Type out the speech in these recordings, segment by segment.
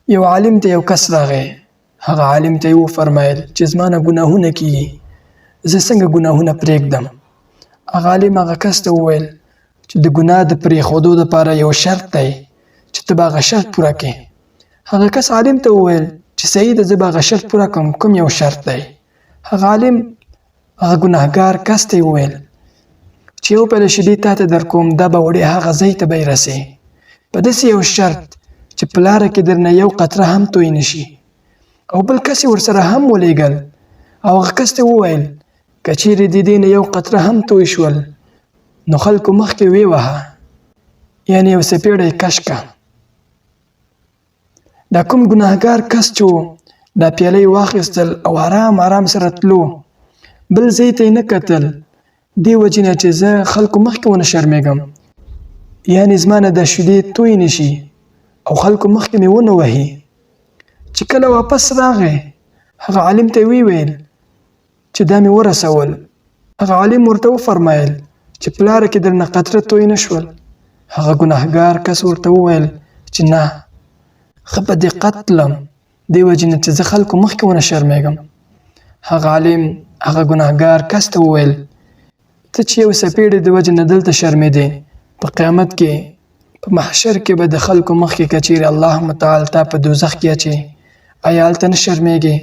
یو عالم ته یو کس راغی. هغه عالم ته یې وفرمایل چې زما نه ګناهونه کېږي، زه څنګه ګناهونه پرېږدم؟ هغه عالم هغه کس ته وویل چې د ګناه د پرېښودو دپاره یو شرط دی چې ته به هغه شرط پوره کړې. هغه کس عالم ته وویل چې صحیح ده، زه به هغه شرط پوره کړم. کوم یو شرط دی؟ هغه عالم هغه ګناهګار کس ته وویل چې یو پیاله شیدې تا ته درکوم، دا به وړې هغه ځای ته به یې رسې، په داسې یو شرط چې په لاره کې درنه یو قطره هم توی نه شي. او بل کس یې ورسره هم ولیږل او هغه کس ته وویل که چیرې د دې نه یو قطره هم توی شول نو خلکو مخکې ویوهه، یعنې یو څپېړه یې کش کړه. دا کوم ګناهګار کس چې دا پیاله یې واخیستل او آرام آرام سره تلو، بل ځای ته یې نه کتل، دې وجې نه چې زه خلکو مخکې ونه شرمېږم، یعنې زما نه دا شیدې توی نه شي او خلکو مخکې مې ونه وهي. چې کله واپس راغی هغه عالم ته یې وویل چې دا مې ورسول. هغه عالم ورته وفرمایل چې په لاره کې درنه قطره توی نه شول. هغه ګناهګار کس ورته وویل چې نه، ښه په دقت تلم، دې وجې نه چې زه خلکو مخکې ونه شرمېږم. هغه عالم هغه ګناهګار کس ته وویل ته چې یو څپېړې د وجې نه دلته شرمېدې، په قیامت کې په محشر کې به د خلکو مخکې که چیرې الله متعال تا په دوزخ کې اچي، آیا هلته نه شرمېږې؟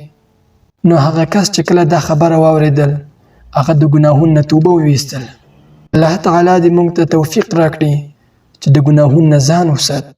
نو هغه کس چې کله دا خبره واورېدل هغه د ګناهونو نه توبه وویستل. الله تعالی دې موږ ته توفیق راکړي چې د ګناهونو نه ځان وساتو.